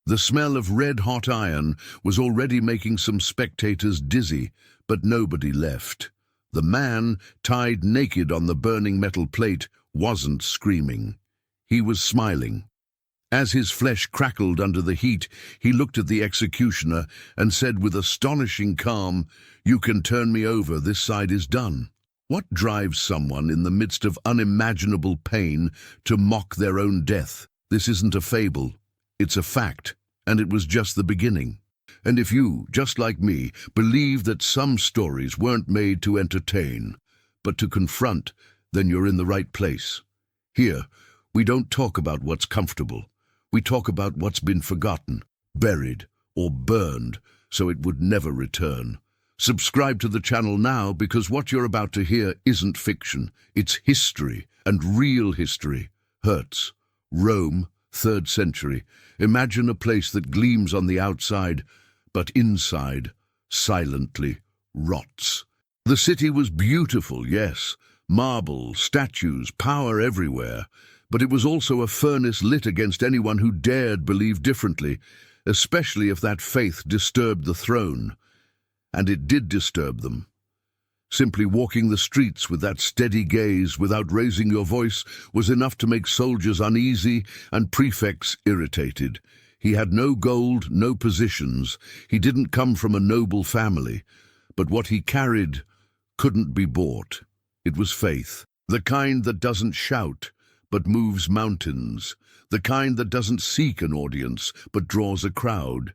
The smell of red-hot iron was already making some spectators dizzy, but nobody left. The man, tied naked on the burning metal plate, wasn't screaming. He was smiling. As his flesh crackled under the heat, he looked at the executioner and said with astonishing calm, "You can turn me over, this side is done." What drives someone in the midst of unimaginable pain to mock their own death? This isn't a fable. It's a fact, and it was just the beginning. And if you, just like me, believe that some stories weren't made to entertain, but to confront, then you're in the right place. Here, we don't talk about what's comfortable. We talk about what's been forgotten, buried, or burned, so it would never return. Subscribe to the channel now, because what you're about to hear isn't fiction. It's history, and real history. Hurts. Rome, 3rd century. Imagine a place that gleams on the outside, but inside, silently, rots. The city was beautiful, yes. Marble, statues, power everywhere. But it was also a furnace lit against anyone who dared believe differently, especially if that faith disturbed the throne. And it did disturb them. Simply walking the streets with that steady gaze without raising your voice was enough to make soldiers uneasy and prefects irritated. He had no gold, no positions. He didn't come from a noble family. But what he carried couldn't be bought. It was faith, the kind that doesn't shout, but moves mountains, the kind that doesn't seek an audience, but draws a crowd.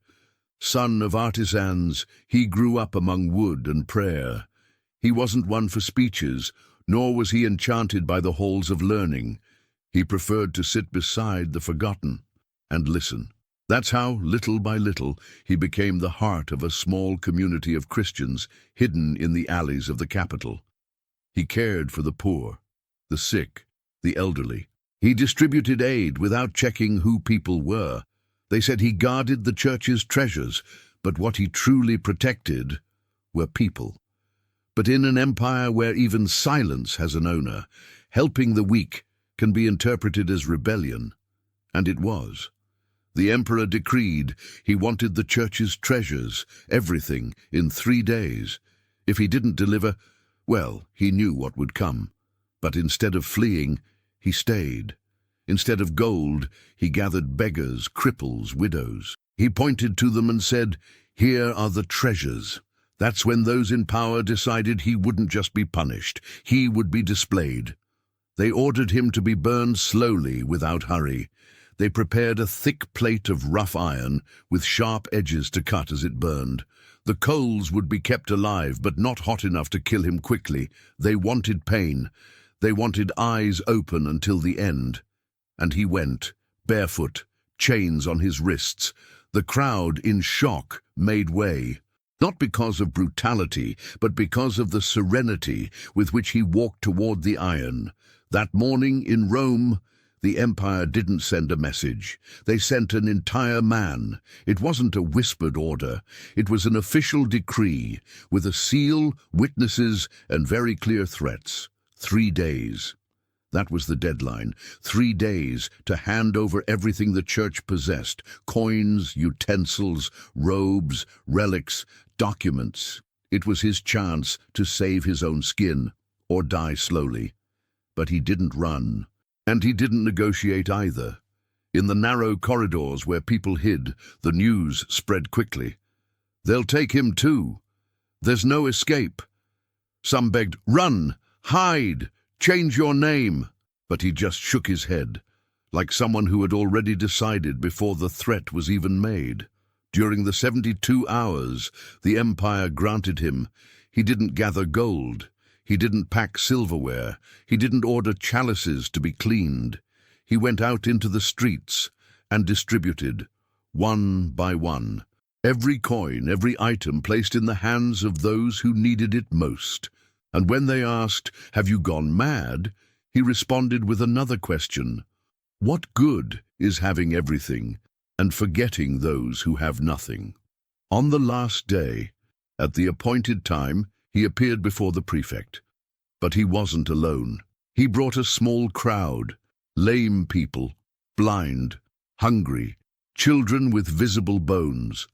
Son of artisans, he grew up among wood and prayer. He wasn't one for speeches, nor was he enchanted by the halls of learning. He preferred to sit beside the forgotten and listen. That's how, little by little, he became the heart of a small community of Christians hidden in the alleys of the capital. He cared for the poor, the sick, the elderly. He distributed aid without checking who people were. They said he guarded the church's treasures, but what he truly protected were people. But in an empire where even silence has an owner, helping the weak can be interpreted as rebellion. And it was. The emperor decreed he wanted the church's treasures, everything, in 3 days. If he didn't deliver, well, he knew what would come. But instead of fleeing, he stayed. Instead of gold, he gathered beggars, cripples, widows. He pointed to them and said, "Here are the treasures." That's when those in power decided he wouldn't just be punished, he would be displayed. They ordered him to be burned slowly, without hurry. They prepared a thick plate of rough iron, with sharp edges to cut as it burned. The coals would be kept alive, but not hot enough to kill him quickly. They wanted pain. They wanted eyes open until the end. And he went, barefoot, chains on his wrists. The crowd, in shock, made way. Not because of brutality, but because of the serenity with which he walked toward the iron. That morning in Rome, the empire didn't send a message. They sent an entire man. It wasn't a whispered order. It was an official decree, with a seal, witnesses, and very clear threats. 3 days. That was the deadline. 3 days to hand over everything the church possessed. Coins, utensils, robes, relics, documents. It was his chance to save his own skin, or die slowly. But he didn't run. And he didn't negotiate either. In the narrow corridors where people hid, the news spread quickly. "They'll take him too. There's no escape." Some begged, "Run! Hide! Change your name!" But he just shook his head, like someone who had already decided before the threat was even made. During the 72 hours the empire granted him, he didn't gather gold. He didn't pack silverware. He didn't order chalices to be cleaned. He went out into the streets and distributed, one by one, every coin, every item placed in the hands of those who needed it most. And when they asked, "Have you gone mad?" he responded with another question. What good is having everything and forgetting those who have nothing? On the last day, at the appointed time, he appeared before the prefect. But he wasn't alone. He brought a small crowd, lame people, blind, hungry, children with visible bones,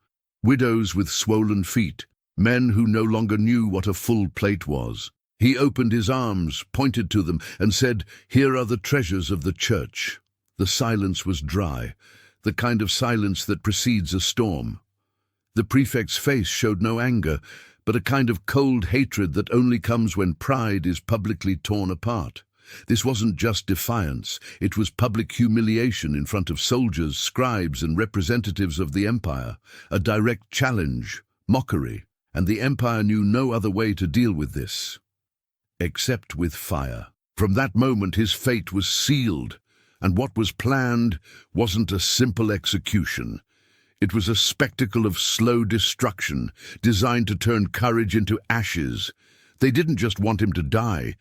widows with swollen feet, men who no longer knew what a full plate was. He opened his arms, pointed to them, and said, "Here are the treasures of the church." The silence was dry, the kind of silence that precedes a storm. The prefect's face showed no anger, but a kind of cold hatred that only comes when pride is publicly torn apart. This wasn't just defiance, it was public humiliation in front of soldiers, scribes, and representatives of the empire, a direct challenge, mockery, and the empire knew no other way to deal with this, except with fire. From that moment his fate was sealed, and what was planned wasn't a simple execution. It was a spectacle of slow destruction, designed to turn courage into ashes. They didn't just want him to die,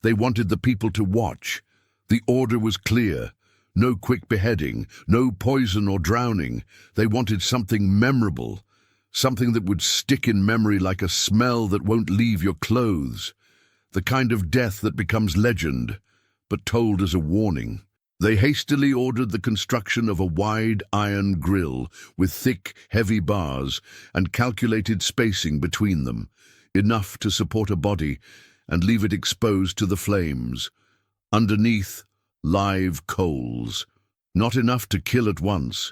they wanted the people to watch. The order was clear. No quick beheading, no poison or drowning. They wanted something memorable, something that would stick in memory like a smell that won't leave your clothes. The kind of death that becomes legend, but told as a warning. They hastily ordered the construction of a wide iron grill with thick, heavy bars and calculated spacing between them, enough to support a body and leave it exposed to the flames. Underneath, live coals. Not enough to kill at once,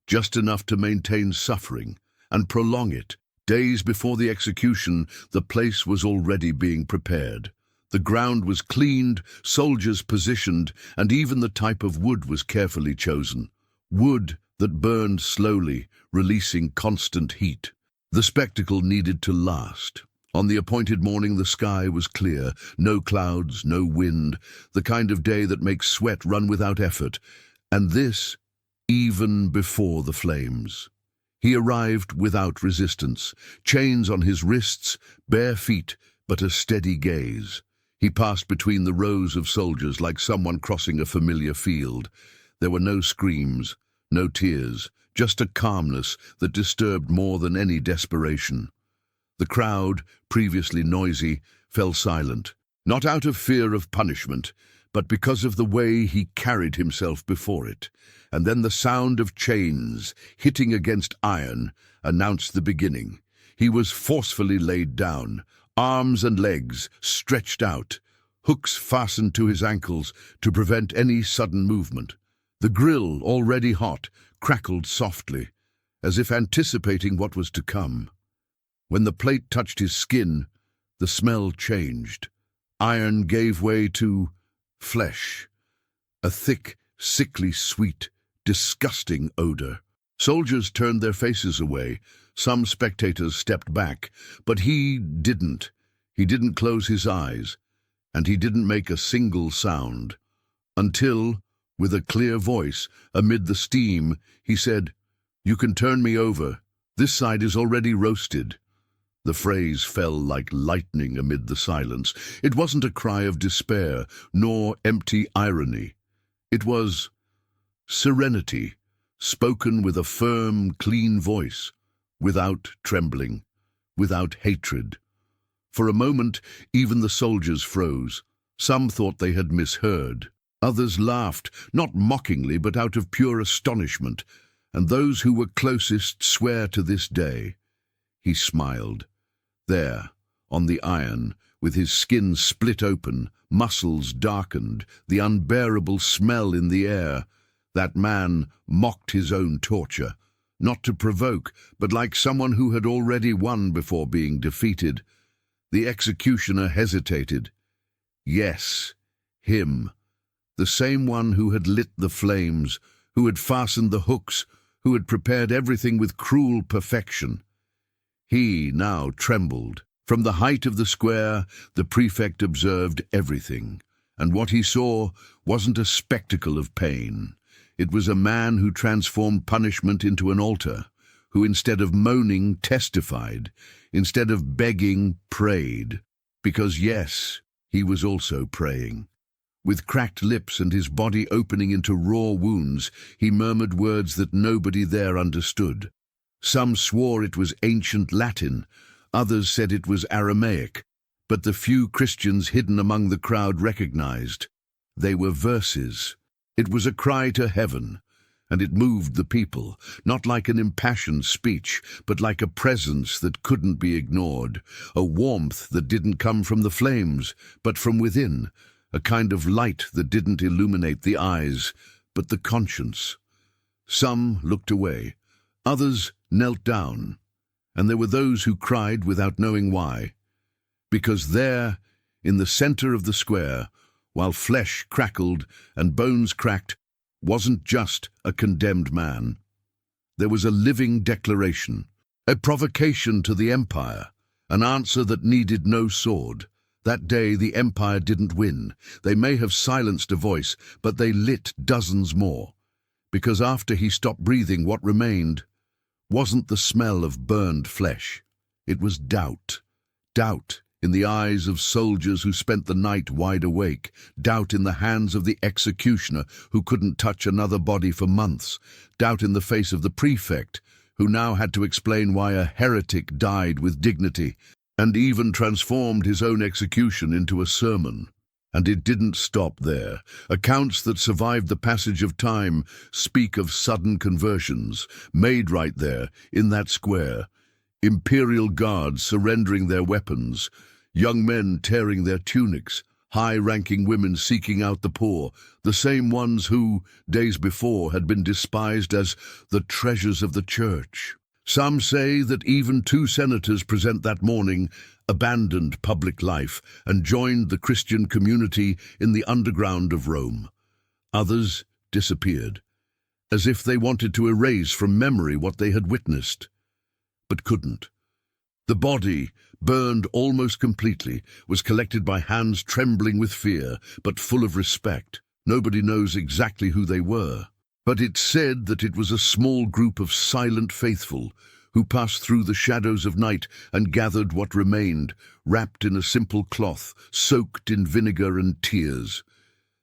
just enough to maintain suffering and prolong it. Days before the execution, the place was already being prepared. The ground was cleaned, soldiers positioned, and even the type of wood was carefully chosen. Wood that burned slowly, releasing constant heat. The spectacle needed to last. On the appointed morning, the sky was clear, no clouds, no wind, the kind of day that makes sweat run without effort, and this even before the flames. He arrived without resistance, chains on his wrists, bare feet, but a steady gaze. He passed between the rows of soldiers like someone crossing a familiar field. There were no screams, no tears, just a calmness that disturbed more than any desperation. The crowd, previously noisy, fell silent, not out of fear of punishment, but because of the way he carried himself before it. And then the sound of chains hitting against iron announced the beginning. He was forcefully laid down, arms and legs stretched out, hooks fastened to his ankles to prevent any sudden movement. The grill, already hot, crackled softly, as if anticipating what was to come. When the plate touched his skin, the smell changed. Iron gave way to flesh, a thick, sickly sweet, disgusting odor. Soldiers turned their faces away. Some spectators stepped back, but he didn't. He didn't close his eyes, and he didn't make a single sound. Until, with a clear voice, amid the steam, he said, "You can turn me over. This side is already roasted." The phrase fell like lightning amid the silence. It wasn't a cry of despair, nor empty irony. It was serenity, spoken with a firm, clean voice, without trembling, without hatred. For a moment, even the soldiers froze. Some thought they had misheard. Others laughed, not mockingly, but out of pure astonishment, and those who were closest swear to this day. He smiled. There, on the iron, with his skin split open, muscles darkened, the unbearable smell in the air, that man mocked his own torture, not to provoke, but like someone who had already won before being defeated. The executioner hesitated. Yes, him, the same one who had lit the flames, who had fastened the hooks, who had prepared everything with cruel perfection. He now trembled. From the height of the square, the prefect observed everything, and what he saw wasn't a spectacle of pain. It was a man who transformed punishment into an altar, who instead of moaning testified, instead of begging prayed, because yes, he was also praying. With cracked lips and his body opening into raw wounds, he murmured words that nobody there understood. Some swore it was ancient Latin, others said it was Aramaic, but the few Christians hidden among the crowd recognized. They were verses. It was a cry to heaven, and it moved the people, not like an impassioned speech, but like a presence that couldn't be ignored, a warmth that didn't come from the flames, but from within, a kind of light that didn't illuminate the eyes, but the conscience. Some looked away, others knelt down, and there were those who cried without knowing why, because there, in the center of the square, while flesh crackled and bones cracked, wasn't just a condemned man. There was a living declaration, a provocation to the empire, an answer that needed no sword. That day the empire didn't win. They may have silenced a voice, but they lit dozens more. Because after he stopped breathing, what remained wasn't the smell of burned flesh. It was doubt. Doubt in the eyes of soldiers who spent the night wide awake, doubt in the hands of the executioner who couldn't touch another body for months, doubt in the face of the prefect who now had to explain why a heretic died with dignity, and even transformed his own execution into a sermon. And it didn't stop there. Accounts that survived the passage of time speak of sudden conversions, made right there, in that square. Imperial guards surrendering their weapons, young men tearing their tunics, high-ranking women seeking out the poor, the same ones who, days before, had been despised as the treasures of the church. Some say that even 2 senators present that morning abandoned public life and joined the Christian community in the underground of Rome. Others disappeared, as if they wanted to erase from memory what they had witnessed, but couldn't. The body, burned almost completely, was collected by hands trembling with fear, but full of respect. Nobody knows exactly who they were, but it's said that it was a small group of silent faithful who passed through the shadows of night and gathered what remained, wrapped in a simple cloth, soaked in vinegar and tears.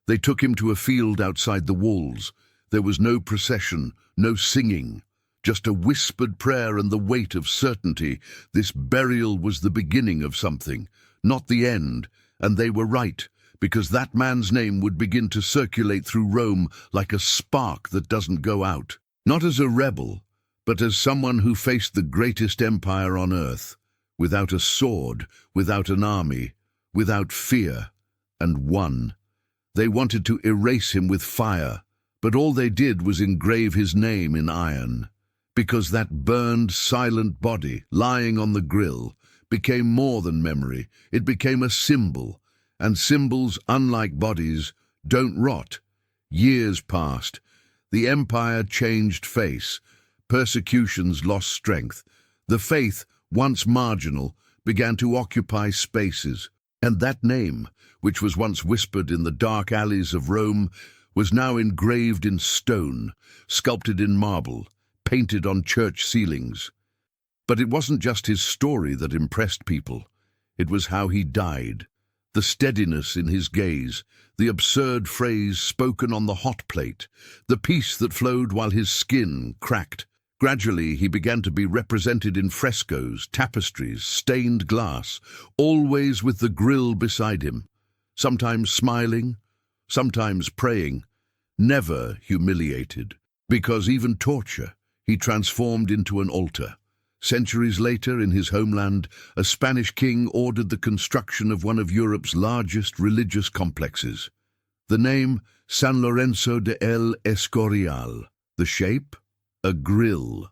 They took him to a field outside the walls. There was no procession, no singing, just a whispered prayer and the weight of certainty. This burial was the beginning of something, not the end, and they were right, because that man's name would begin to circulate through Rome like a spark that doesn't go out. Not as a rebel, but as someone who faced the greatest empire on earth, without a sword, without an army, without fear, and won. They wanted to erase him with fire, but all they did was engrave his name in iron, because that burned, silent body lying on the grill became more than memory. It became a symbol, and symbols, unlike bodies, don't rot. Years passed. The empire changed face. Persecutions lost strength. The faith, once marginal, began to occupy spaces. And that name, which was once whispered in the dark alleys of Rome, was now engraved in stone, sculpted in marble, painted on church ceilings. But it wasn't just his story that impressed people. It was how he died. The steadiness in his gaze, the absurd phrase spoken on the hot plate, the peace that flowed while his skin cracked. Gradually he began to be represented in frescoes, tapestries, stained glass, always with the grill beside him, sometimes smiling, sometimes praying, never humiliated, because even torture he transformed into an altar. Centuries later, in his homeland, a Spanish king ordered the construction of one of Europe's largest religious complexes. The name, San Lorenzo de El Escorial. The shape? A grill.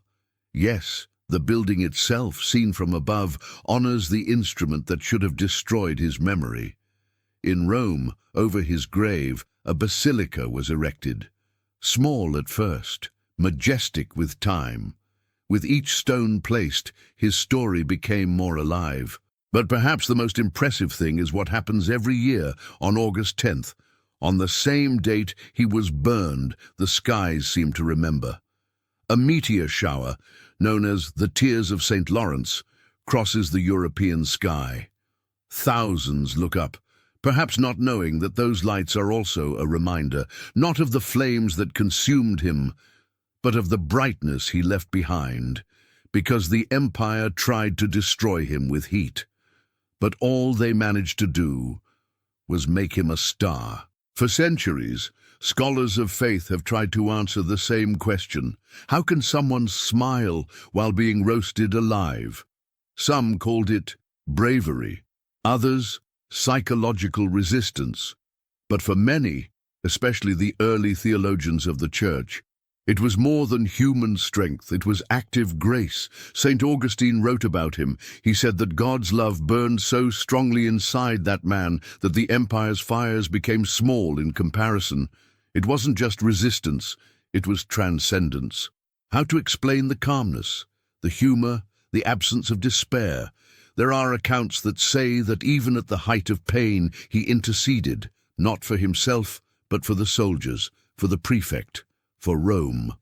Yes, the building itself, seen from above, honors the instrument that should have destroyed his memory. In Rome, over his grave, a basilica was erected. Small at first, majestic with time. With each stone placed, his story became more alive. But perhaps the most impressive thing is what happens every year on August 10th. On the same date he was burned, the skies seem to remember. A meteor shower, known as the Tears of St. Lawrence, crosses the European sky. Thousands look up, perhaps not knowing that those lights are also a reminder, not of the flames that consumed him, but of the brightness he left behind, because the empire tried to destroy him with heat. But all they managed to do was make him a star. For centuries, Scholars of faith have tried to answer the same question. How can someone smile while being roasted alive? Some called it bravery, others psychological resistance. But for many, especially the early theologians of the church, it was more than human strength, it was active grace. St. Augustine wrote about him. He said that God's love burned so strongly inside that man that the empire's fires became small in comparison. It wasn't just resistance, it was transcendence. How to explain the calmness, the humor, the absence of despair? There are accounts that say that even at the height of pain, he interceded, not for himself, but for the soldiers, for the prefect, for Rome.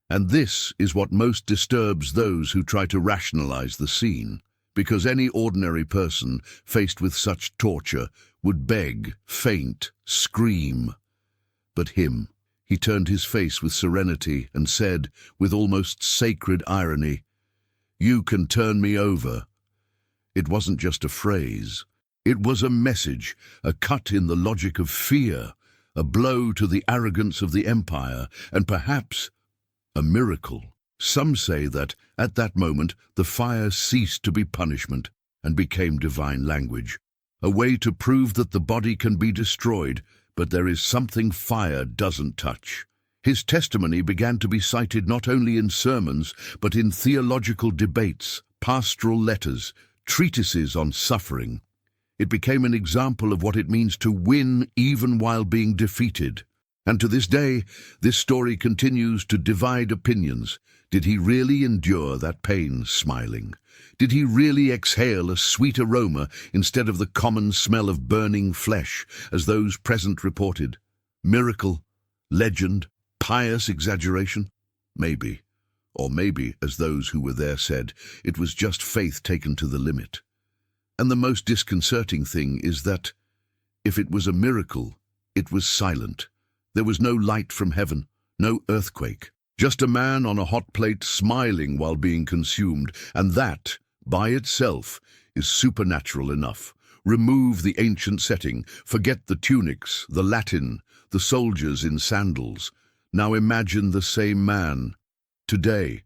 And this is what most disturbs those who try to rationalize the scene, because any ordinary person faced with such torture would beg, faint, scream. But he turned his face with serenity and said, with almost sacred irony, "You can turn me over." It wasn't just a phrase. It was a message, a cut in the logic of fear, a blow to the arrogance of the empire, and perhaps a miracle. Some say that, at that moment, the fire ceased to be punishment and became divine language, a way to prove that the body can be destroyed, but there is something fire doesn't touch. His testimony began to be cited not only in sermons, but in theological debates, pastoral letters, treatises on suffering. It became an example of what it means to win even while being defeated. And to this day, this story continues to divide opinions. Did he really endure that pain smiling? Did he really exhale a sweet aroma instead of the common smell of burning flesh, as those present reported? Miracle? Legend? Pious exaggeration? Maybe. Or maybe, as those who were there said, it was just faith taken to the limit. And the most disconcerting thing is that, if it was a miracle, it was silent. There was no light from heaven, no earthquake, just a man on a hot plate smiling while being consumed, and that, by itself, is supernatural enough. Remove the ancient setting, forget the tunics, the Latin, the soldiers in sandals. Now imagine the same man, today,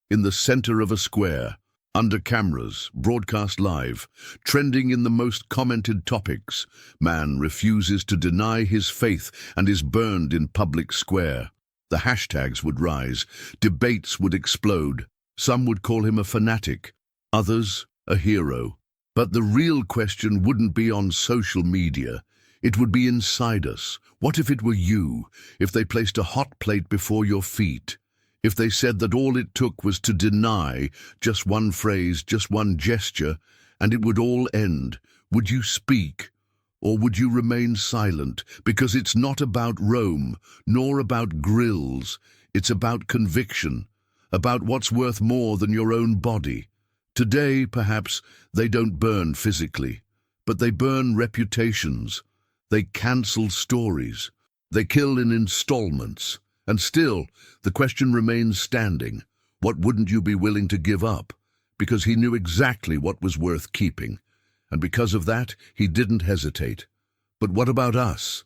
in the center of a square, under cameras, broadcast live, trending in the most commented topics. Man refuses to deny his faith and is burned in public square. The hashtags would rise, debates would explode. Some would call him a fanatic, others a hero. But the real question wouldn't be on social media. It would be inside us. What if it were you? If they placed a hot plate before your feet? If they said that all it took was to deny, just one phrase, just one gesture, and it would all end, would you speak? Or would you remain silent? Because it's not about Rome, nor about grills. It's about conviction, about what's worth more than your own body. Today, perhaps, they don't burn physically, but they burn reputations. They cancel stories. They kill in installments. And still, the question remains standing. What wouldn't you be willing to give up? Because he knew exactly what was worth keeping. And because of that, he didn't hesitate. But what about us?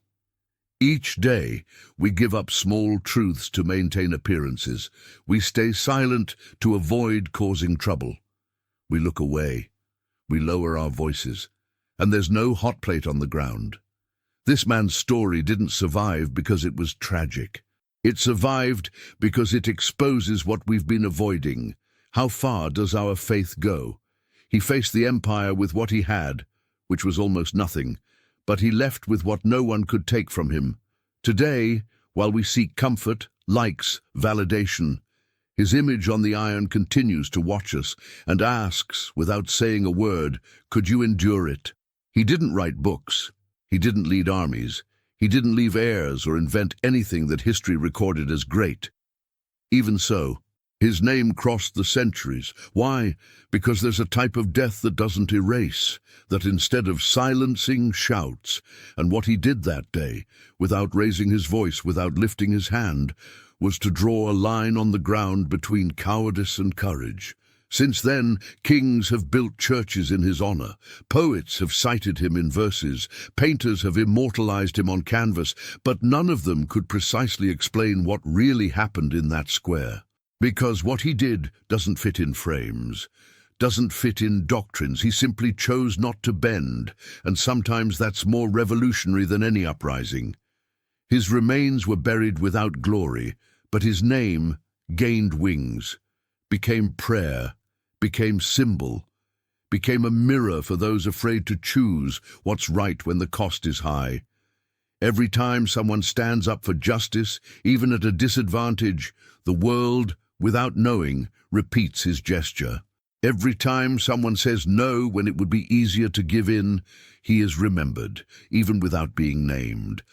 Each day, we give up small truths to maintain appearances. We stay silent to avoid causing trouble. We look away. We lower our voices. And there's no hot plate on the ground. This man's story didn't survive because it was tragic. It survived because it exposes what we've been avoiding. How far does our faith go? He faced the empire with what he had, which was almost nothing, but he left with what no one could take from him. Today, while we seek comfort, likes, validation, his image on the iron continues to watch us and asks, without saying a word, could you endure it? He didn't write books. He didn't lead armies. He didn't leave heirs or invent anything that history recorded as great. Even so, his name crossed the centuries. Why? Because there's a type of death that doesn't erase, that instead of silencing, shouts. And what he did that day, without raising his voice, without lifting his hand, was to draw a line on the ground between cowardice and courage, Since then, kings have built churches in his honor, poets have cited him in verses, painters have immortalized him on canvas, but none of them could precisely explain what really happened in that square. Because what he did doesn't fit in frames, doesn't fit in doctrines. He simply chose not to bend, and sometimes that's more revolutionary than any uprising. His remains were buried without glory, but his name gained wings, became prayer, became symbol, became a mirror for those afraid to choose what's right when the cost is high. Every time someone stands up for justice, even at a disadvantage, the world, without knowing, repeats his gesture. Every time someone says no when it would be easier to give in, he is remembered, even without being named.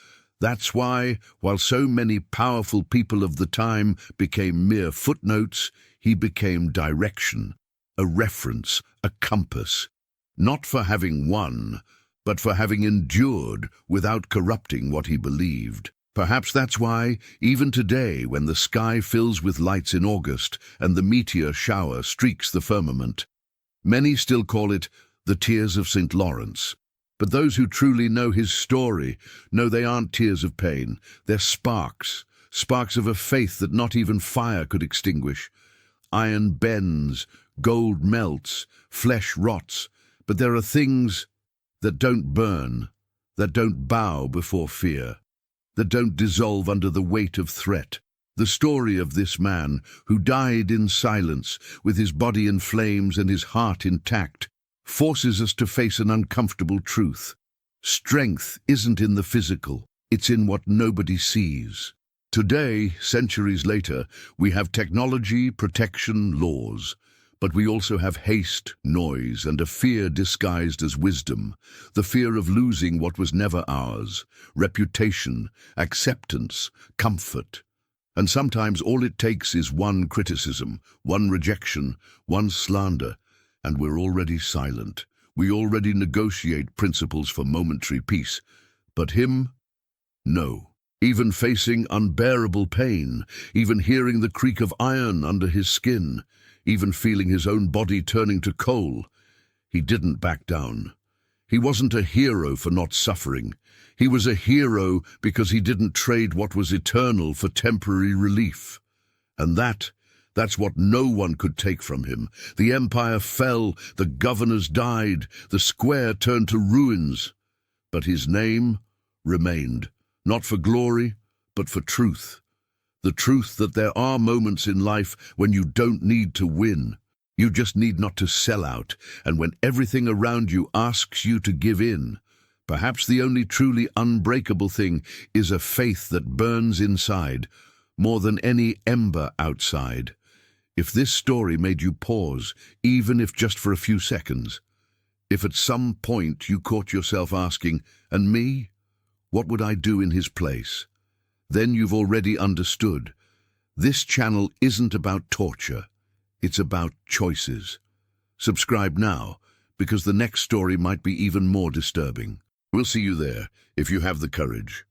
That's why, while so many powerful people of the time became mere footnotes, he became direction, a reference, a compass, not for having won, but for having endured without corrupting what he believed. Perhaps that's why, even today, when the sky fills with lights in August and the meteor shower streaks the firmament, many still call it the tears of St. Lawrence. But those who truly know his story know they aren't tears of pain. They're sparks, sparks of a faith that not even fire could extinguish. Iron bends, gold melts, flesh rots, but there are things that don't burn, that don't bow before fear, that don't dissolve under the weight of threat. The story of this man, who died in silence, with his body in flames and his heart intact, forces us to face an uncomfortable truth. Strength isn't in the physical, it's in what nobody sees. Today, centuries later, we have technology, protection, laws. But we also have haste, noise, and a fear disguised as wisdom, the fear of losing what was never ours, reputation, acceptance, comfort. And sometimes all it takes is one criticism, one rejection, one slander, and we're already silent. We already negotiate principles for momentary peace. But him? No. Even facing unbearable pain, even hearing the creak of iron under his skin, even feeling his own body turning to coal, he didn't back down. He wasn't a hero for not suffering. He was a hero because he didn't trade what was eternal for temporary relief. And that's what no one could take from him. The empire fell, the governors died, the square turned to ruins. But his name remained, not for glory, but for truth. The truth that there are moments in life when you don't need to win. You just need not to sell out, and when everything around you asks you to give in. Perhaps the only truly unbreakable thing is a faith that burns inside, more than any ember outside. If this story made you pause, even if just for a few seconds, if at some point you caught yourself asking, "And me? What would I do in his place?" then you've already understood. This channel isn't about torture. It's about choices. Subscribe now, because the next story might be even more disturbing. We'll see you there, if you have the courage.